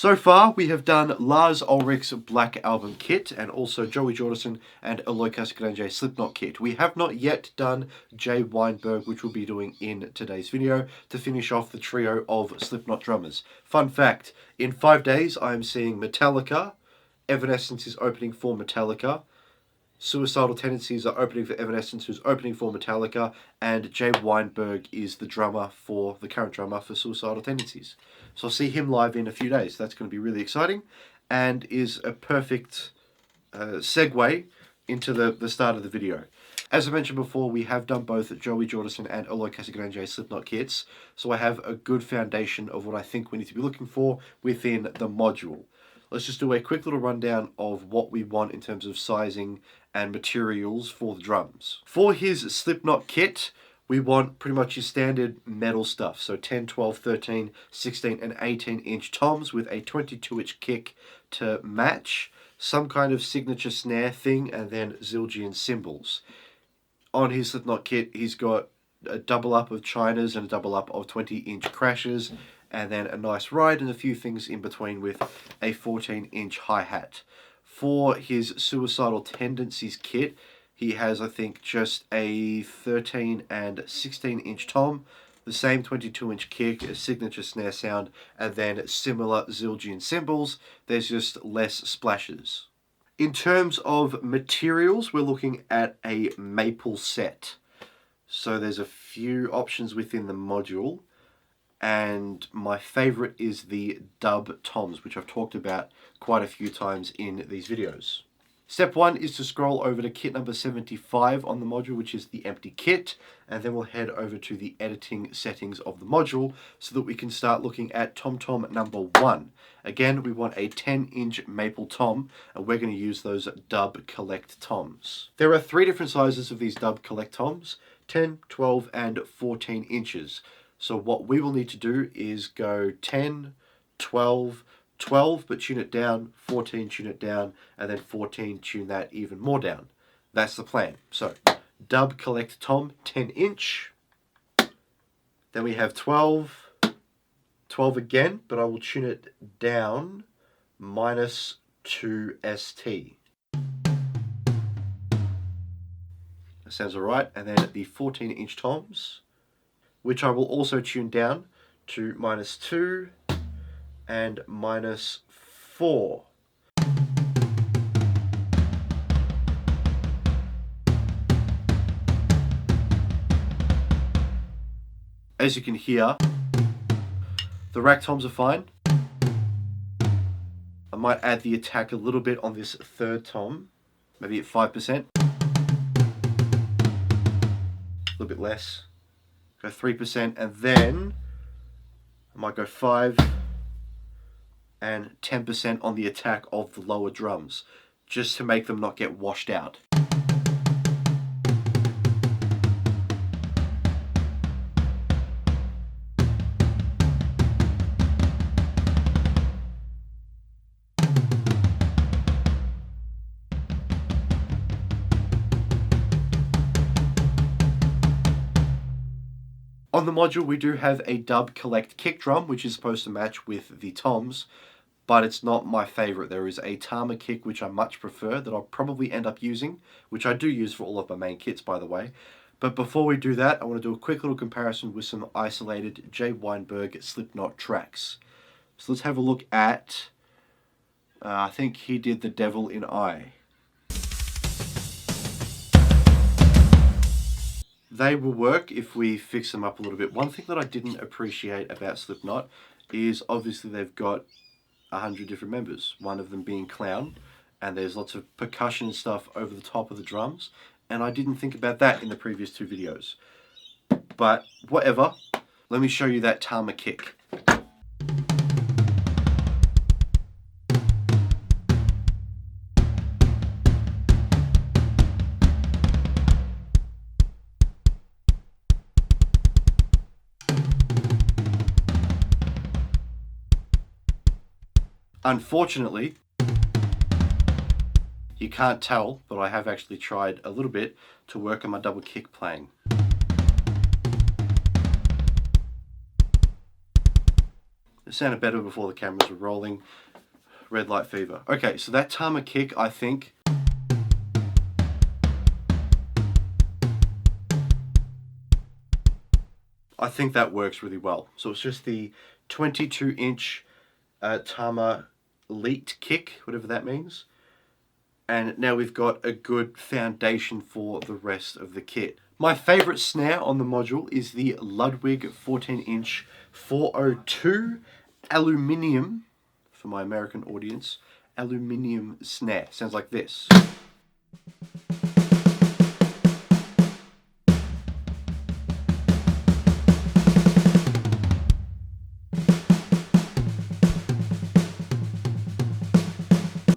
So far, we have done Lars Ulrich's Black Album kit and also Joey Jordison and Eloy Casagrande Slipknot kit. We have not yet done JAY Weinberg, which we'll be doing in today's video to finish off the trio of Slipknot drummers. Fun fact, in 5 days I am seeing Metallica, Evanescence is opening for Metallica, Suicidal Tendencies are opening for Evanescence, who's opening for Metallica, and JAY Weinberg is the current drummer for Suicidal Tendencies. So I'll see him live in a few days. That's going to be really exciting and is a perfect segue into the start of the video. As I mentioned before, we have done both Joey Jordison and Eloy Casagrande Slipknot kits, so I have a good foundation of what I think we need to be looking for within the module. Let's just do a quick little rundown of what we want in terms of sizing and materials for the drums. For his Slipknot kit, we want pretty much your standard metal stuff. So 10, 12, 13, 16 and 18 inch toms with a 22-inch kick to match, some kind of signature snare thing, and then Zildjian cymbals. On his Slipknot kit, he's got a double up of chinas and a double up of 20-inch crashes, and then a nice ride and a few things in between with a 14-inch hi-hat. For his Suicidal Tendencies kit, he has, I think, just a 13 and 16-inch tom, the same 22-inch kick, a signature snare sound, and then similar Zildjian cymbals. There's just less splashes. In terms of materials, we're looking at a maple set. So there's a few options within the module, and my favorite is the dub toms, which I've talked about quite a few times in these videos. Step 1 is to scroll over to kit number 75 on the module, which is the empty kit, and then we'll head over to the editing settings of the module so that we can start looking at tom number 1. Again, we want a 10-inch maple tom, and we're going to use those dub collect toms. There are 3 different sizes of these dub collect toms, 10, 12 and 14 inches. So what we will need to do is go 10, 12, 12, but tune it down, 14, tune it down, and then 14, tune that even more down. That's the plan. So, dub collect tom, 10-inch. Then we have 12, 12 again, but I will tune it down, minus 2 ST. That sounds alright. And then the 14-inch toms, which I will also tune down to minus 2 and minus 4. As you can hear, the rack toms are fine. I might add the attack a little bit on this third tom, maybe at 5%. A little bit less. Go 3%, and then I might go 5 and 10% on the attack of the lower drums, just to make them not get washed out. On the module, we do have a dub collect kick drum, which is supposed to match with the toms, but it's not my favorite. There is a Tama kick, which I much prefer, that I'll probably end up using, which I do use for all of my main kits, by the way. But before we do that, I want to do a quick little comparison with some isolated JAY Weinberg Slipknot tracks. So let's have a look at, I think he did The Devil in I. They will work if we fix them up a little bit. One thing that I didn't appreciate about Slipknot is obviously they've got 100 different members, one of them being Clown, and there's lots of percussion stuff over the top of the drums, and I didn't think about that in the previous 2 videos. But whatever, let me show you that Tama kick. Unfortunately, you can't tell, but I have actually tried a little bit to work on my double kick playing. It sounded better before the cameras were rolling. Red light fever. Okay, so that Tama kick, I think, that works really well. So it's just the 22-inch Tama leaked kick, whatever that means. And now we've got a good foundation for the rest of the kit. My favorite snare on the module is the Ludwig 14-inch 402 aluminium, for my American audience, aluminium snare. Sounds like this.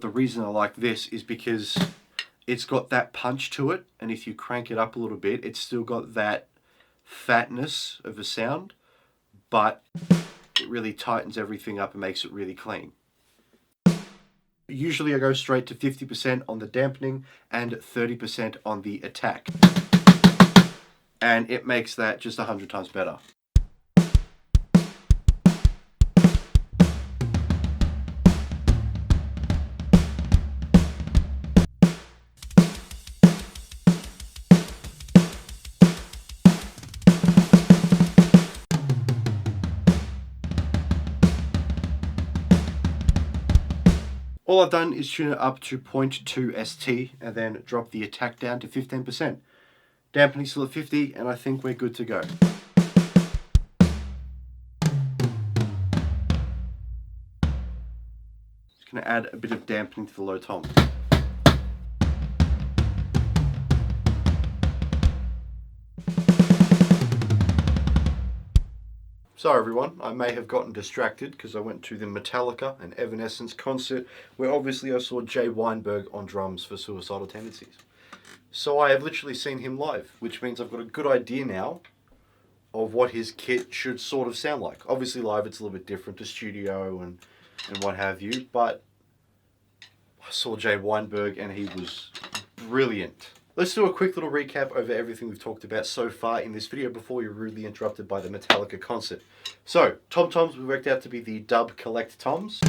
The reason I like this is because it's got that punch to it, and if you crank it up a little bit, it's still got that fatness of a sound, but it really tightens everything up and makes it really clean. Usually I go straight to 50% on the dampening and 30% on the attack, and it makes that just 100 times better. All I've done is tune it up to 0.2 ST and then drop the attack down to 15%. Dampening still at 50, and I think we're good to go. Just going to add a bit of dampening to the low tom. Sorry everyone, I may have gotten distracted because I went to the Metallica and Evanescence concert where obviously I saw Jay Weinberg on drums for Suicidal Tendencies. So I have literally seen him live, which means I've got a good idea now of what his kit should sort of sound like. Obviously live it's a little bit different to studio and what have you, but I saw Jay Weinberg and he was brilliant. Let's do a quick little recap over everything we've talked about so far in this video before we're rudely interrupted by the Metallica concert. So, tom-toms we worked out to be the dub collect toms.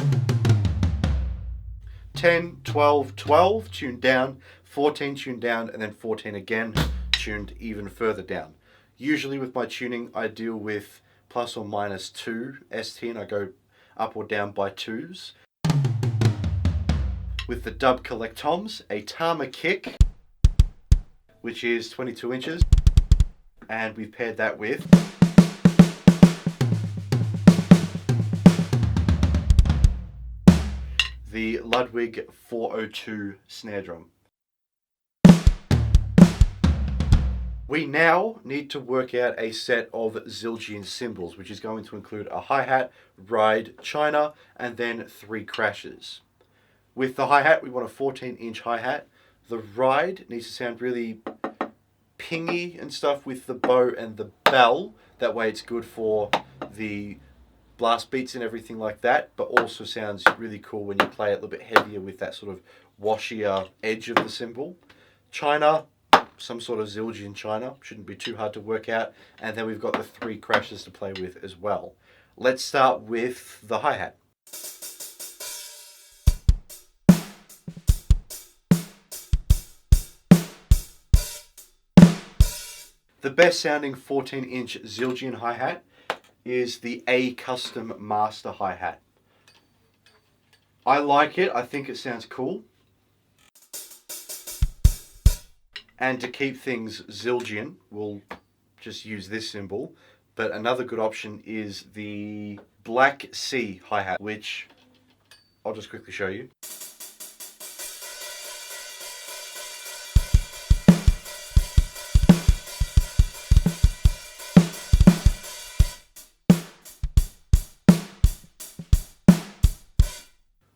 10, 12, 12 tuned down, 14 tuned down, and then 14 again tuned even further down. Usually with my tuning I deal with plus or minus 2 ST and I go up or down by 2s. With the dub collect toms, a Tama kick, which is 22 inches, and we've paired that with the Ludwig 402 snare drum. We now need to work out a set of Zildjian cymbals, which is going to include a hi-hat, ride, china, and then 3 crashes. With the hi-hat, we want a 14-inch hi-hat. The ride needs to sound really pingy and stuff with the bow and the bell. That way it's good for the blast beats and everything like that, but also sounds really cool when you play it a little bit heavier with that sort of washier edge of the cymbal. China, some sort of Zildjian china, shouldn't be too hard to work out. And then we've got the 3 crashes to play with as well. Let's start with the hi-hat. The best sounding 14-inch Zildjian hi-hat is the A Custom Master hi-hat. I like it, I think it sounds cool. And to keep things Zildjian, we'll just use this cymbal. But another good option is the Black C hi-hat, which I'll just quickly show you.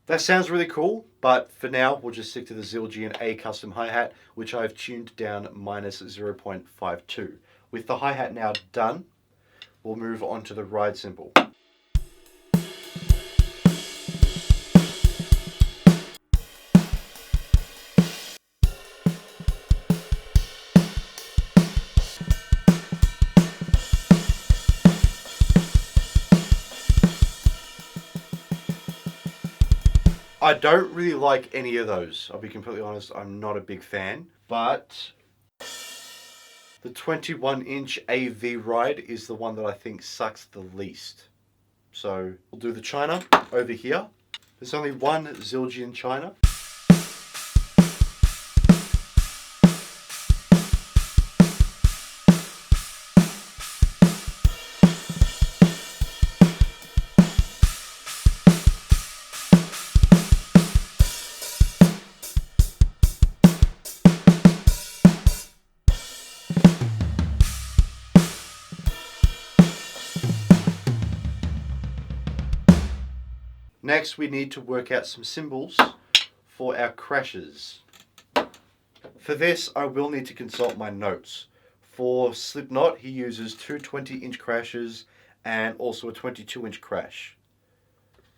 That sounds really cool, but for now we'll just stick to the Zildjian A Custom hi-hat, which I've tuned down minus 0.52. With the hi-hat now done, we'll move on to the ride cymbal. I don't really like any of those. I'll be completely honest, I'm not a big fan. But the 21-inch AV ride is the one that I think sucks the least. So we'll do the China over here. There's only one Zildjian China. Next, we need to work out some cymbals for our crashes. For this, I will need to consult my notes. For Slipknot, he uses two 20-inch crashes and also a 22-inch crash.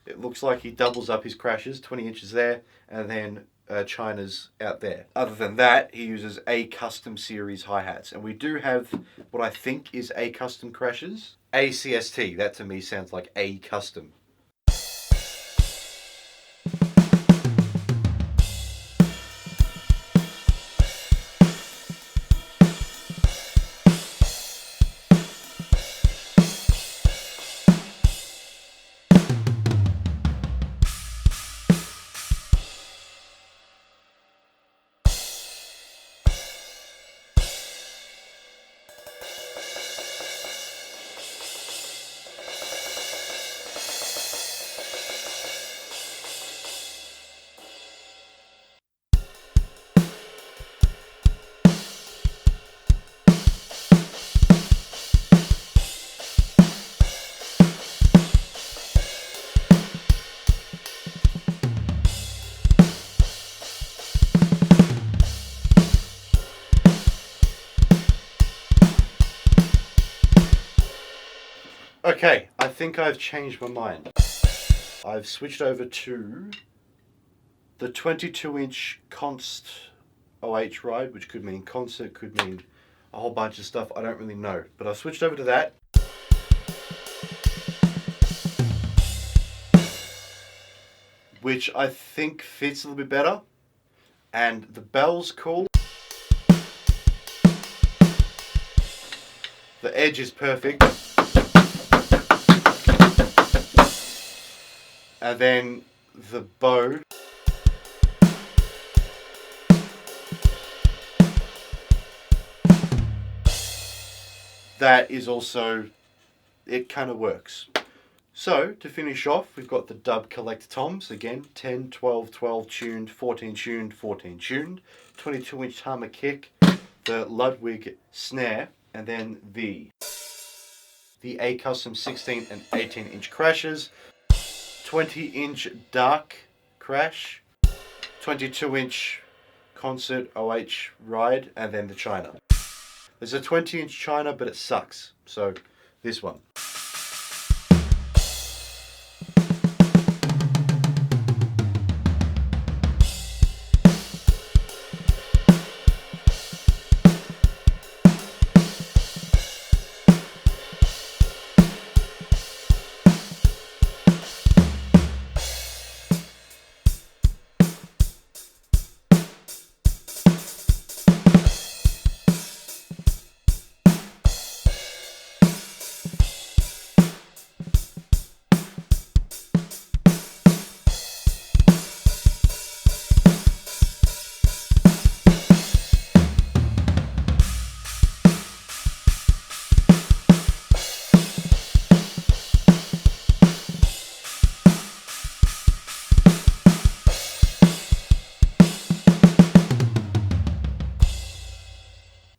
It looks like he doubles up his crashes, 20 inches there, and then China's out there. Other than that, he uses A custom series hi-hats. And we do have what I think is A custom crashes. ACST, that to me sounds like A custom. Okay, I think I've changed my mind. I've switched over to the 22-inch Const OH ride, which could mean concert, could mean a whole bunch of stuff. I don't really know, but I've switched over to that. Which I think fits a little bit better. And the bell's cool. The edge is perfect. And then the bow. That is also, it kind of works. So to finish off, we've got the dub collector toms, again 10, 12, 12 tuned, 14 tuned, 14 tuned, 22-inch hammer kick, the Ludwig snare, and then the A custom 16 and 18-inch crashes, 20-inch dark crash, 22-inch concert OH ride, and then the China. There's a 20-inch China, but it sucks. So this one.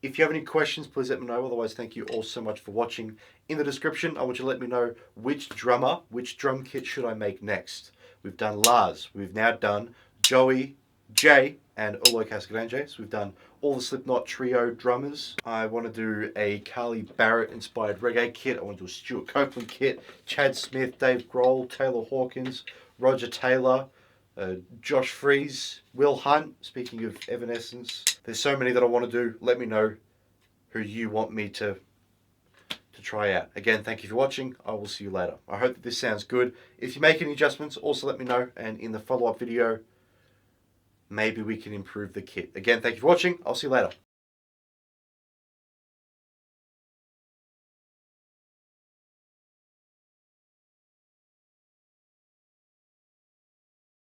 If you have any questions, please let me know. Otherwise, thank you all so much for watching. In the description, I want you to let me know which drum kit should I make next. We've done Lars, we've now done Joey, Jay, and Eloy Casagrande. So we've done all the Slipknot trio drummers. I want to do a Carly Barrett inspired reggae kit. I want to do a Stewart Copeland kit, Chad Smith, Dave Grohl, Taylor Hawkins, Roger Taylor, Josh Freese, Will Hunt, speaking of Evanescence. There's so many that I want to do. Let me know who you want me to try out. Again, thank you for watching. I will see you later. I hope that this sounds good. If you make any adjustments, also let me know, and in the follow-up video, maybe we can improve the kit. Again, thank you for watching. I'll see you later.